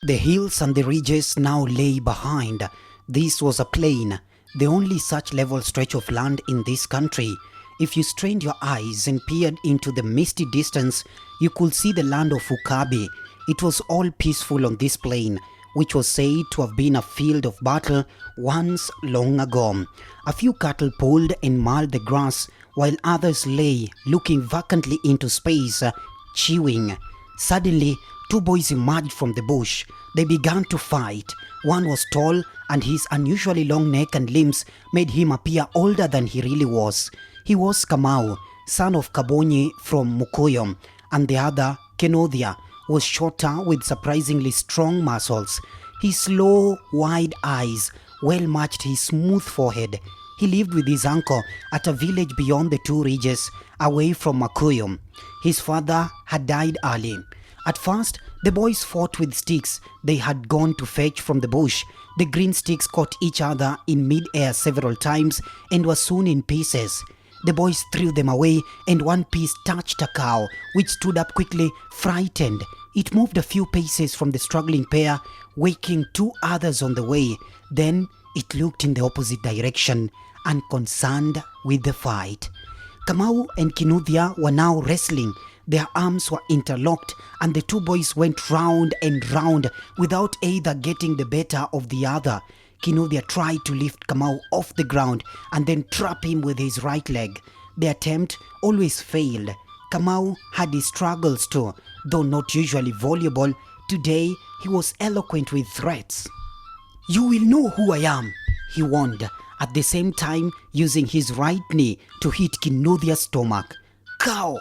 The hills and the ridges now lay behind. This was a plain, the only such level stretch of land in this country. If you strained your eyes and peered into the misty distance, you could see the land of Ukabi. It was all peaceful on this plain, which was said to have been a field of battle once long ago. A few cattle pulled and mauled the grass, while others lay looking vacantly into space, chewing. Suddenly, two boys emerged from the bush. They began to fight. One was tall, and his unusually long neck and limbs made him appear older than he really was. He was Kamau, son of Kabonyi from Mukoyo, and the other, Kenodia, was shorter with surprisingly strong muscles. His low, wide eyes well matched his smooth forehead. He lived with his uncle at a village beyond the two ridges, away from Mukoyo. His father had died early. At first, the boys fought with sticks they had gone to fetch from the bush. The green sticks caught each other in mid-air several times and were soon in pieces. The boys threw them away, and one piece touched a cow, which stood up quickly, frightened. It moved a few paces from the struggling pair, waking two others on the way. Then it looked in the opposite direction, unconcerned with the fight. Kamau and Kinuthia were now wrestling. Their arms were interlocked, and the two boys went round and round without either getting the better of the other. Kinuthia tried to lift Kamau off the ground and then trap him with his right leg. The attempt always failed. Kamau had his struggles too, though not usually voluble. Today he was eloquent with threats. "You will know who I am," he warned, at the same time using his right knee to hit Kinuthia's stomach. "Cow!"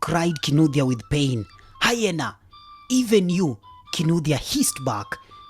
cried Kinuthia with pain. "Hyena! Even you!" Kinuthia hissed back.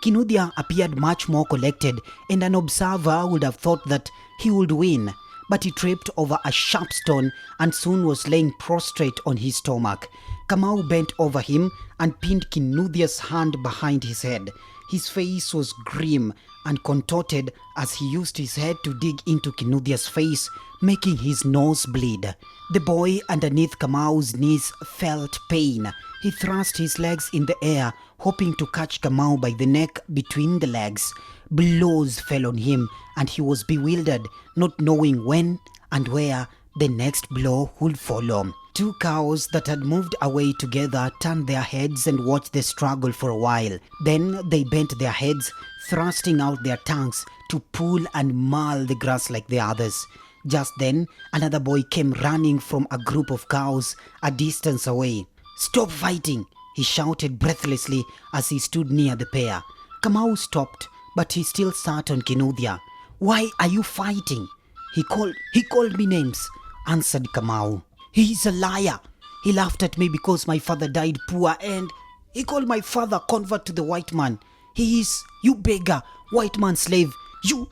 Kinuthia appeared much more collected, and an observer would have thought that he would win. But he tripped over a sharp stone and soon was laying prostrate on his stomach. Kamau bent over him and pinned Kinuthia's hand behind his head. His face was grim and contorted as he used his head to dig into Kinuthia's face, making his nose bleed. The boy underneath Kamau's knees felt pain. He thrust his legs in the air, hoping to catch Kamau by the neck between the legs. Blows fell on him, and he was bewildered, not knowing when and where the next blow would follow. Two cows that had moved away together turned their heads and watched the struggle for a while. Then they bent their heads, thrusting out their tongues to pull and maul the grass like the others. Just then, another boy came running from a group of cows a distance away. "Stop fighting!" he shouted breathlessly as he stood near the pair. Kamau stopped, but he still sat on Kinuthia. "Why are you fighting?" He called me names," answered Kamau. "He is a liar. He laughed at me because my father died poor, and he called my father convert to the white man. He is, you beggar, white man slave, you.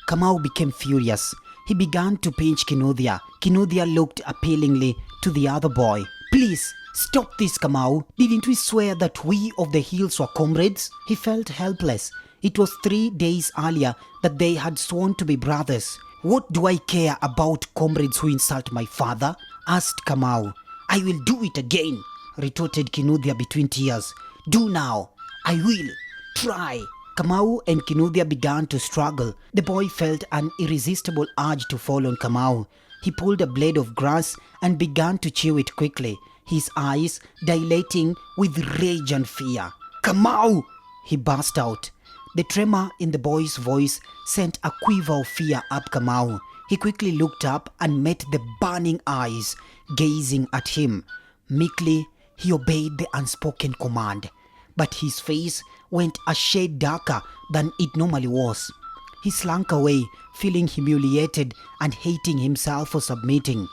Kamau became furious. He began to pinch Kinuthia. Kinuthia looked appealingly to the other boy. "Please, stop this, Kamau. Didn't we swear that we of the hills were comrades?" He felt helpless. It was 3 days earlier that they had sworn to be brothers. "What do I care about comrades who insult my father?" asked Kamau. "I will do it again," retorted Kinuthia between tears. "Do now." "I will. Try." Kamau and Kinuthia began to struggle. The boy felt an irresistible urge to fall on Kamau. He pulled a blade of grass and began to chew it quickly, his eyes dilating with rage and fear. "Kamau!" he burst out. The tremor in the boy's voice sent a quiver of fear up Kamau. He quickly looked up and met the burning eyes gazing at him. Meekly, he obeyed the unspoken command, but his face went a shade darker than it normally was. He slunk away, feeling humiliated and hating himself for submitting.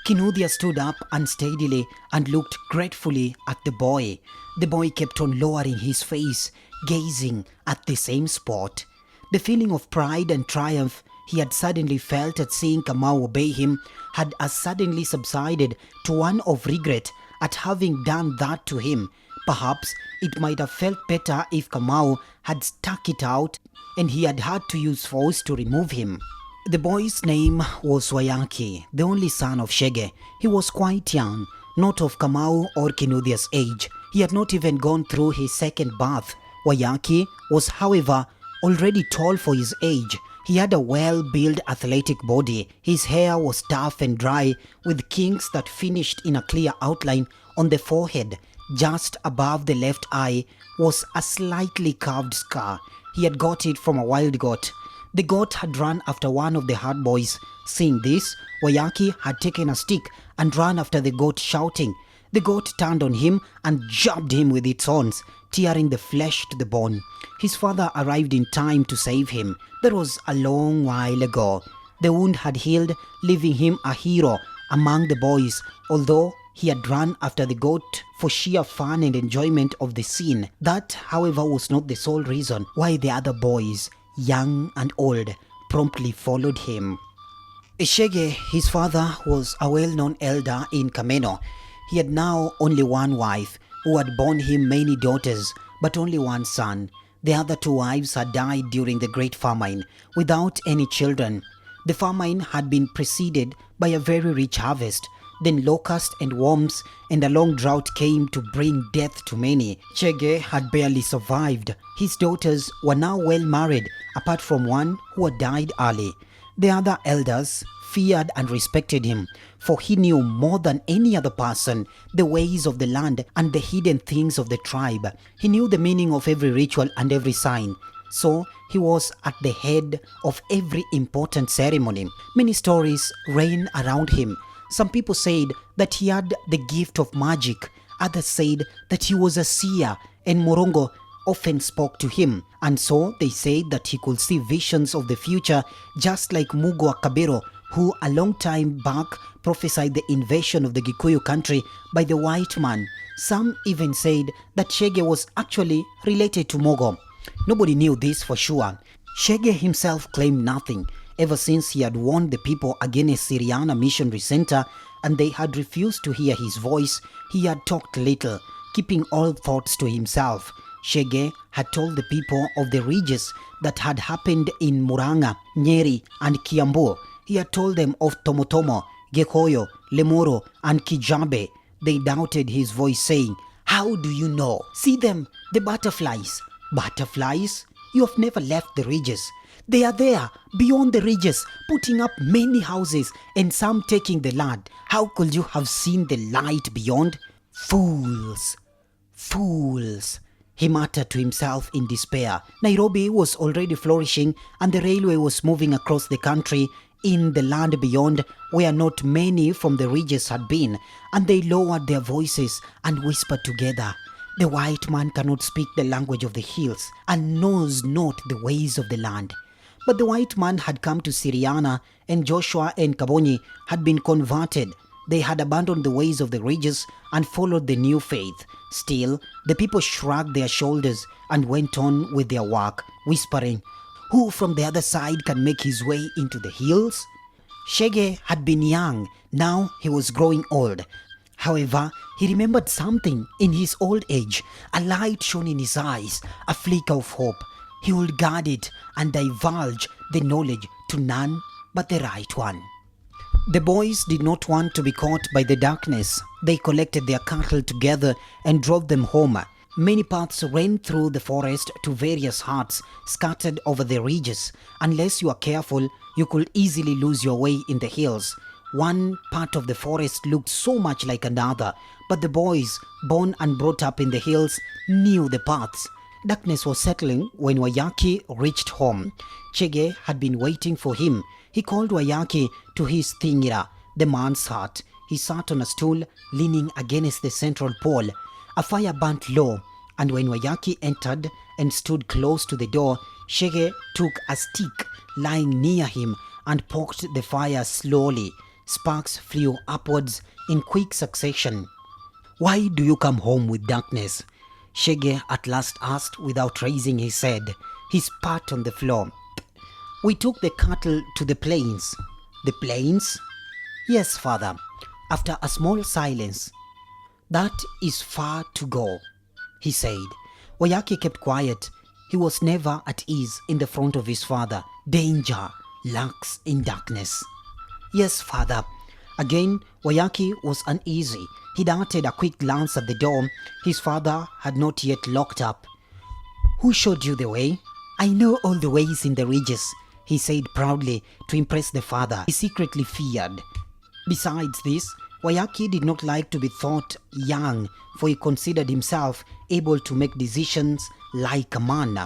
Kinuthia stood up unsteadily and looked gratefully at the boy. The boy kept on lowering his face, gazing at the same spot. The feeling of pride and triumph he had suddenly felt at seeing Kamau obey him had as suddenly subsided to one of regret at having done that to him. Perhaps it might have felt better if Kamau had stuck it out and he had had to use force to remove him. The boy's name was Wayaki, the only son of Shege. He was quite young, not of Kamau or Kinuthia's age. He had not even gone through his second birth. Wayaki was, however, already tall for his age. He had a well-built athletic body. His hair was tough and dry, with kinks that finished in a clear outline on the forehead. Just above the left eye was a slightly carved scar. He had got it from a wild goat. The goat had run after one of the herd boys. Seeing this, Wayaki had taken a stick and ran after the goat, shouting. The goat turned on him and jabbed him with its horns, tearing the flesh to the bone. His father arrived in time to save him. That was a long while ago. The wound had healed, leaving him a hero among the boys, although he had run after the goat for sheer fun and enjoyment of the scene. That, however, was not the sole reason why the other boys, young and old, promptly followed him. Shege, his father, was a well-known elder in Kameno. He had now only one wife, who had borne him many daughters, but only one son. The other two wives had died during the Great Famine, without any children. The famine had been preceded by a very rich harvest. Then locusts and worms and a long drought came to bring death to many. Chege had barely survived. His daughters were now well married, apart from one who had died early. The other elders feared and respected him, for he knew more than any other person the ways of the land and the hidden things of the tribe. He knew the meaning of every ritual and every sign. So he was at the head of every important ceremony. Many stories ran around him. Some people said that he had the gift of magic. Others said that he was a seer, and Morongo often spoke to him. And so they said that he could see visions of the future, just like Mugwa Kabero, who a long time back prophesied the invasion of the Gikuyu country by the white man. Some even said that Shege was actually related to Mogo. Nobody knew this for sure. Shege himself claimed nothing. Ever since he had warned the people against Syriana Missionary Center and they had refused to hear his voice, he had talked little, keeping all thoughts to himself. Shege had told the people of the ridges that had happened in Muranga, Nyeri and Kiambu. He had told them of Tomotomo, Gekoyo, Lemuro and Kijabe. They doubted his voice, saying, "How do you know? See them, the butterflies." "Butterflies? You have never left the ridges. They are there, beyond the ridges, putting up many houses and some taking the land. How could you have seen the light beyond?" "Fools! Fools!" he muttered to himself in despair. Nairobi was already flourishing and the railway was moving across the country in the land beyond, where not many from the ridges had been, and they lowered their voices and whispered together. "The white man cannot speak the language of the hills and knows not the ways of the land." But the white man had come to Syriana, and Joshua and Kabonyi had been converted. They had abandoned the ways of the ridges and followed the new faith. Still, the people shrugged their shoulders and went on with their work, whispering, "Who from the other side can make his way into the hills?" Shege had been young, now he was growing old. However, he remembered something in his old age. A light shone in his eyes, a flicker of hope. He would guard it and divulge the knowledge to none but the right one. The boys did not want to be caught by the darkness. They collected their cattle together and drove them home. Many paths ran through the forest to various huts scattered over the ridges. Unless you are careful, you could easily lose your way in the hills. One part of the forest looked so much like another, but the boys, born and brought up in the hills, knew the paths. Darkness was settling when Wayaki reached home. Chege had been waiting for him. He called Wayaki to his thingira, the man's hut. He sat on a stool, leaning against the central pole. A fire burnt low, and when Wayaki entered and stood close to the door, Shege took a stick lying near him and poked the fire slowly. Sparks flew upwards in quick succession. "Why do you come home with darkness?" Shege at last asked without raising his head. He spat on the floor. "We took the cattle to the plains." "The plains?" "Yes, father." After a small silence, "That is far to go," he said. Wayaki kept quiet. He was never at ease in the front of his father. Danger lurks in darkness. "Yes, father." Again, Wayaki was uneasy. He darted a quick glance at the door. His father had not yet locked up. Who showed you the way? I know all the ways in the ridges, he said proudly to impress the father he secretly feared. Besides this, Wayaki did not like to be thought young, for he considered himself able to make decisions like a man.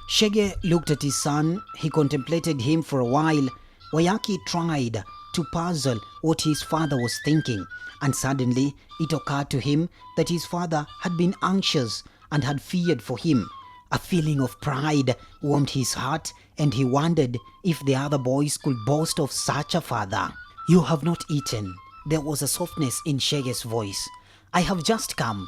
Shege looked at his son. He contemplated him for a while. Wayaki tried to puzzle what his father was thinking, and suddenly it occurred to him that his father had been anxious and had feared for him. A feeling of pride warmed his heart, and he wondered if the other boys could boast of such a father. You have not eaten. There was a softness in Shege's voice. I have just come.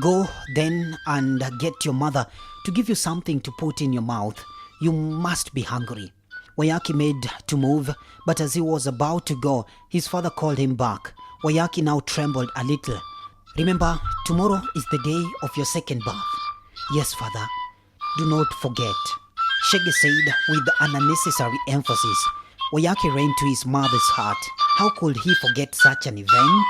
Go then and get your mother to give you something to put in your mouth. You must be hungry. Wayaki made to move, but as he was about to go, his father called him back. Wayaki now trembled a little. Remember, tomorrow is the day of your second bath. Yes, father. Do not forget, Shege said with an unnecessary emphasis. Wayaki ran to his mother's heart. How could he forget such an event?